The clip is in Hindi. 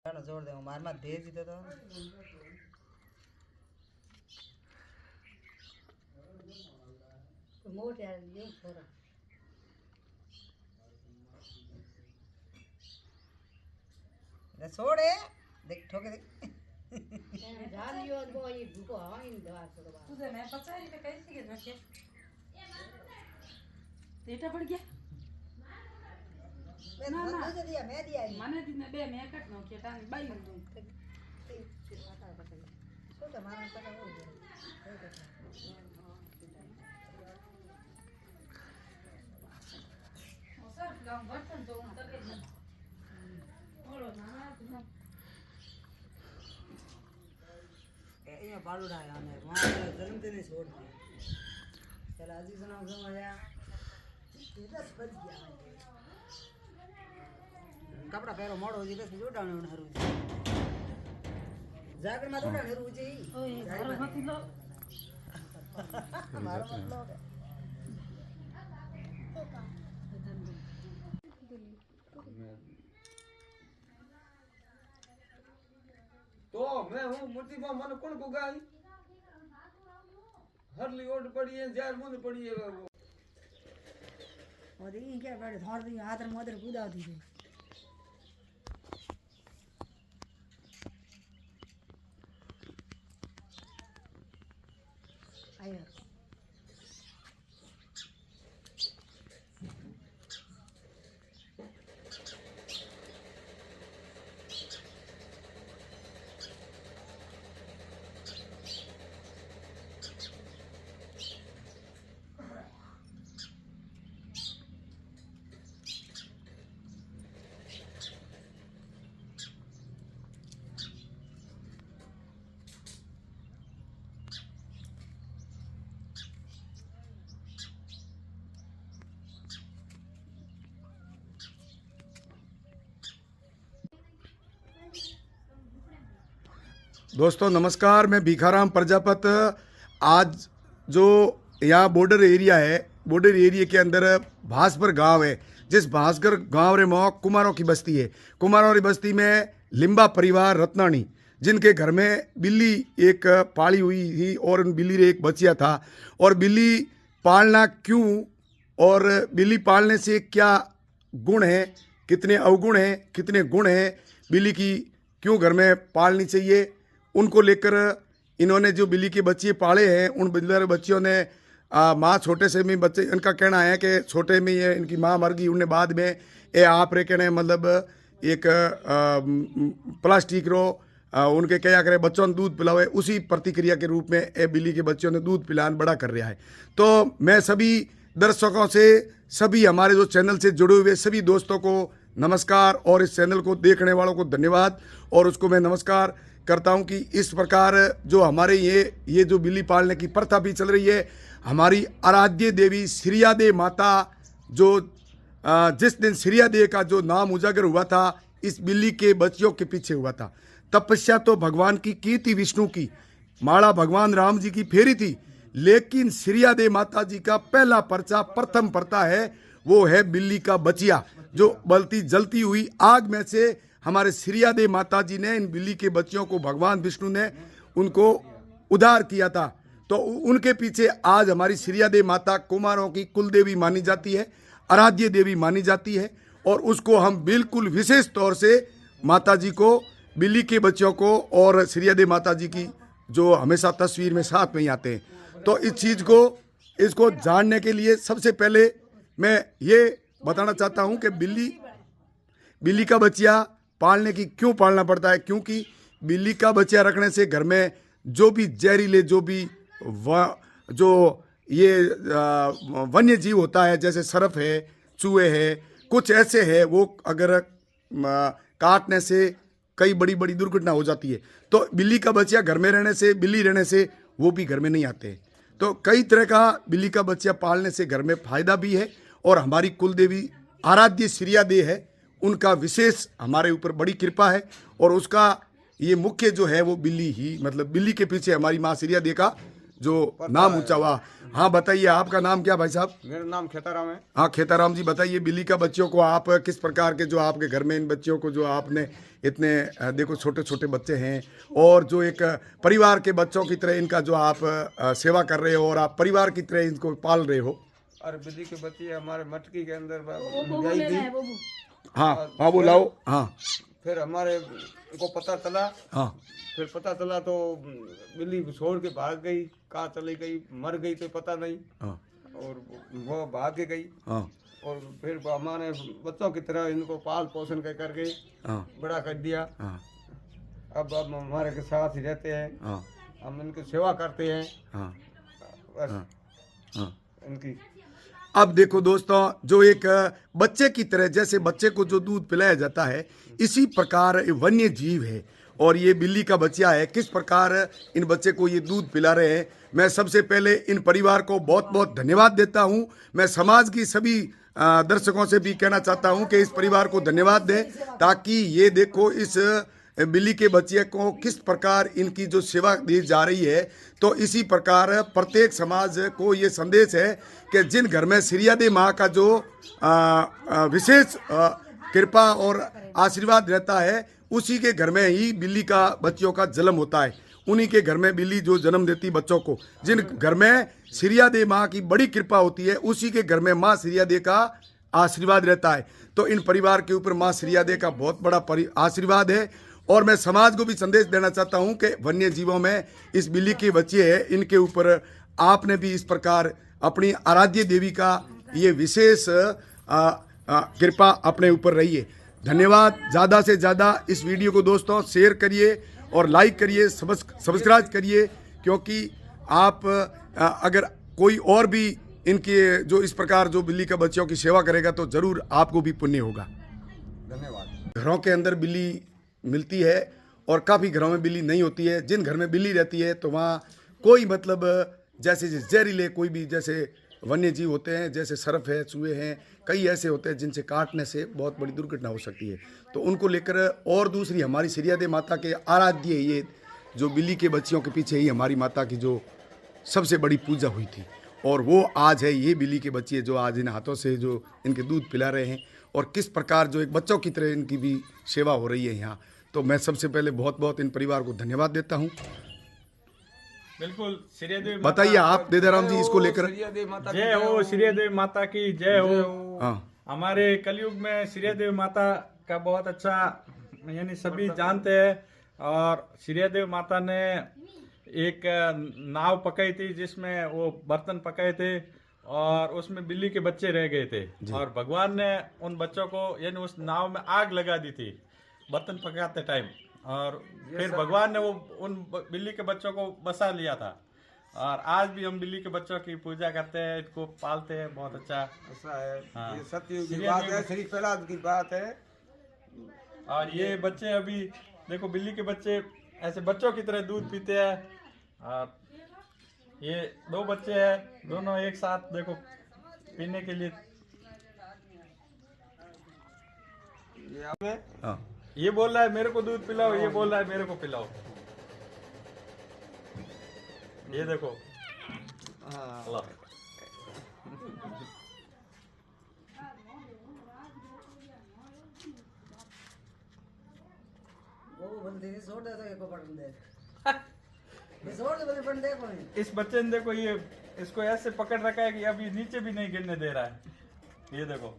जोड़ दे मार में दे जीते तो मोट यार ये छोरा ले छोड़े देख ठोके देख जान लियो वो ये भूको हां इन दवा से दवा तुझे मैं पचारी पे कैसे के रखे तेटा पड़ गया ना ना मुझे दिया मैं दिया माने दिन बे मैं कट नो के टांग बाई दूं छोटा मारा पता हो गया सर गांव बर्तन तो उनका के बोलो ना तुम ये बालूड़ा है आने वहां जन्मदिन ही छोड़ दिया चल आज ही सुनाओ क्यों आया ये 10 बज गया कपड़ा पहरो मोड़ हो जी 10 बजे उठाने हरू जाकर मत उठाने हरू जी ओए घर मत लो हमारा मतलब तो मैं हूँ मूर्ति में मन कौन को गाई हरली ओट पड़ी है जार मुंद पड़ी है वो और ये क्या बड़े धौड़ दी हाथ में मोदर कूदा दी थी आया दोस्तों नमस्कार, मैं भीखाराम प्रजापत। आज जो यहाँ बॉर्डर एरिया है, बॉर्डर एरिया के अंदर भासपर गांव है। जिस भासकर गांव रे में कुमारों की बस्ती है। कुमारों की बस्ती में लिम्बा परिवार रत्नानी, जिनके घर में बिल्ली एक पाली हुई थी और उन बिल्ली रे एक बच्चिया था। और बिल्ली पालना क्यों और बिल्ली पालने से क्या गुण है, कितने अवगुण हैं, कितने गुण हैं, बिल्ली की क्यों घर में पालनी चाहिए, उनको लेकर इन्होंने जो बिल्ली के बच्चे पाले हैं, उन बिल्ली बच्चियों ने माँ छोटे से में बच्चे, इनका कहना है कि छोटे में ये इनकी माँ मर गई, उन्हें बाद में ये आप रे कहने मतलब एक प्लास्टिक रो उनके क्या करे बच्चों ने दूध पिलावे, उसी प्रतिक्रिया के रूप में ये बिल्ली के बच्चों ने दूध पिलान बड़ा कर रहा है। तो मैं सभी दर्शकों से, सभी हमारे जो चैनल से जुड़े हुए सभी दोस्तों को नमस्कार और इस चैनल को देखने वालों को धन्यवाद। और उसको मैं नमस्कार करता हूं कि इस प्रकार जो हमारे ये जो बिल्ली पालने की प्रथा भी चल रही है, हमारी आराध्य देवी श्रीयादे माता जो जिस दिन श्रीयादे का जो नाम उजागर हुआ था, इस बिल्ली के बच्चियों के पीछे हुआ था। तपस्या तो भगवान की थी, विष्णु की माला भगवान राम जी की फेरी थी, लेकिन श्रीयादे माता जी का पहला पर्चा, प्रथम पर्चा है, वो है बिल्ली का बचिया, जो बलती जलती हुई आग में से हमारे श्रीयादे माता जी ने इन बिल्ली के बच्चियों को भगवान विष्णु ने उनको उद्धार किया था। तो उनके पीछे आज हमारी श्रीयादे माता कुमारों की कुल देवी मानी जाती है, आराध्य देवी मानी जाती है। और उसको हम बिल्कुल विशेष तौर से माता जी को, बिल्ली के बच्चों को और श्रीयादे माता जी की जो हमेशा तस्वीर में साथ में ही आते हैं। तो इस चीज़ को, इसको जानने के लिए सबसे पहले मैं ये बताना चाहता हूँ कि बिल्ली का बच्चा पालने की क्यों पालना पड़ता है। क्योंकि बिल्ली का बच्चा रखने से घर में जो भी जहरीले, जो भी जो ये वन्य जीव होता है, जैसे सर्प है, चूहे है, कुछ ऐसे है, वो अगर काटने से कई बड़ी बड़ी दुर्घटना हो जाती है। तो बिल्ली का बच्चा घर में रहने से, बिल्ली रहने से वो भी घर में नहीं आते। तो कई तरह का बिल्ली का बच्चा पालने से घर में फायदा भी है। और हमारी कुल देवी आराध्य श्रीयादे है, उनका विशेष हमारे ऊपर बड़ी कृपा है। और उसका ये मुख्य जो है वो बिल्ली ही, मतलब बिल्ली के पीछे हमारी माँ श्रीयादे का जो नाम ऊंचा हुआ। हाँ बताइए, आपका नाम क्या भाई साहब? मेरा नाम खेताराम है। हाँ खेताराम जी, बताइए बिल्ली का बच्चों को आप किस प्रकार के, जो आपके घर में इन बच्चों को जो आपने इतने देखो छोटे छोटे बच्चे हैं और जो एक परिवार के बच्चों की तरह इनका जो आप सेवा कर रहे हो और आप परिवार की तरह इनको पाल रहे हो। और बिल्ली के बच्चे हमारे मटकी के अंदर बबू गई लेना थी। है बबू। हाँ हाँ वो लाओ। हाँ फिर हमारे को पता चला, हाँ फिर पता चला तो बिल्ली छोड़ के भाग गई, कहाँ चली गई, मर गई तो पता नहीं, हाँ और वो भाग के गई। हाँ और फिर हमारे बच्चों की तरह इनको पाल पोषण करके हाँ बड़ा कर दिया। हाँ अब हमारे के साथ ही रहते हैं, हाँ हम इनकी सेवा करते हैं हाँ बस हाँ हाँ। इनकी। अब देखो दोस्तों, जो एक बच्चे की तरह, जैसे बच्चे को जो दूध पिलाया जाता है, इसी प्रकार वन्य जीव है और ये बिल्ली का बच्चा है। किस प्रकार इन बच्चे को ये दूध पिला रहे हैं, मैं सबसे पहले इन परिवार को बहुत बहुत धन्यवाद देता हूं। मैं समाज की सभी दर्शकों से भी कहना चाहता हूं कि इस परिवार को धन्यवाद दें, ताकि ये देखो इस बिल्ली के बच्चे को किस प्रकार इनकी जो सेवा दी जा रही है। तो इसी प्रकार प्रत्येक समाज को ये संदेश है कि जिन घर में सिरियादे माँ का जो विशेष कृपा और आशीर्वाद रहता है, उसी के घर में ही बिल्ली का बच्चों का जन्म होता है। उन्हीं के घर में बिल्ली जो जन्म देती बच्चों को, जिन घर में सिरियादे माँ की बड़ी कृपा होती है, उसी के घर में माँ सिरियादे का आशीर्वाद रहता है। तो इन परिवार के ऊपर माँ सिरियादे का बहुत बड़ा आशीर्वाद है। और मैं समाज को भी संदेश देना चाहता हूं कि वन्य जीवों में इस बिल्ली के बच्चे हैं, इनके ऊपर आपने भी इस प्रकार अपनी आराध्य देवी का ये विशेष कृपा अपने ऊपर रही है। धन्यवाद। ज़्यादा से ज़्यादा इस वीडियो को दोस्तों शेयर करिए और लाइक करिए, सब्सक्राइब करिए, क्योंकि आप अगर कोई और भी इनके जो इस प्रकार जो बिल्ली का बच्चों की सेवा करेगा तो ज़रूर आपको भी पुण्य होगा। धन्यवाद। घरों के अंदर बिल्ली मिलती है और काफ़ी घरों में बिल्ली नहीं होती है। जिन घर में बिल्ली रहती है तो वहाँ कोई मतलब जैसे जहरीले कोई भी जैसे वन्य जीव होते हैं, जैसे सर्प है, चूहे हैं, कई ऐसे होते हैं जिनसे काटने से बहुत बड़ी दुर्घटना हो सकती है। तो उनको लेकर, और दूसरी हमारी सिरियादे माता के आराध्य ये जो बिल्ली के बच्चियों के पीछे ही हमारी माता की जो सबसे बड़ी पूजा हुई थी, और वो आज है ये बिल्ली के बच्चे जो आज इन हाथों से जो इनके दूध पिला रहे हैं और किस प्रकार जो एक बच्चों की तरह इनकी भी सेवा हो रही है यहाँ। तो मैं सबसे पहले बहुत बहुत इन परिवार को धन्यवाद देता हूँ। बिल्कुल सिरियादेवी बताइए आप देदाराम जी इसको लेकर। जय हो सिरियादेवी माता की जय हो। हाँ हमारे कलयुग में सिरियादेवी माता का बहुत अच्छा यानी सभी जानते हैं। और सिरियादेवी माता ने एक नाव पकाई थी जिसमें वो बर्तन पकाए थे और उसमें बिल्ली के बच्चे रह गए थे, और भगवान ने उन बच्चों को यानी उस नाव में आग लगा दी थी बर्तन पकाते टाइम, और फिर भगवान ने वो उन बिल्ली के बच्चों को बसा लिया था। और आज भी हम बिल्ली के बच्चों की पूजा करते हैं, इनको पालते हैं, बहुत अच्छा ऐसा है। हाँ। ये सत्य की बात है, श्री प्रहलाद की बात है। और ये बच्चे अभी देखो बिल्ली के बच्चे ऐसे बच्चों की तरह दूध पीते हैं। और ये दो बच्चे हैं, दोनों एक साथ देखो पीने के लिए। हाँ ये बोल रहा है मेरे को दूध पिलाओ, ये बोल रहा है मेरे को पिलाओ। ये देखो लो। वो बंदे ने छोड़ दे तो एको पटन दे ये छोड़ दे बंदे पटन दे कोई। इस बच्चे ने देखो ये इसको ऐसे पकड़ रखा है कि अभी नीचे भी नहीं गिरने दे रहा है। ये देखो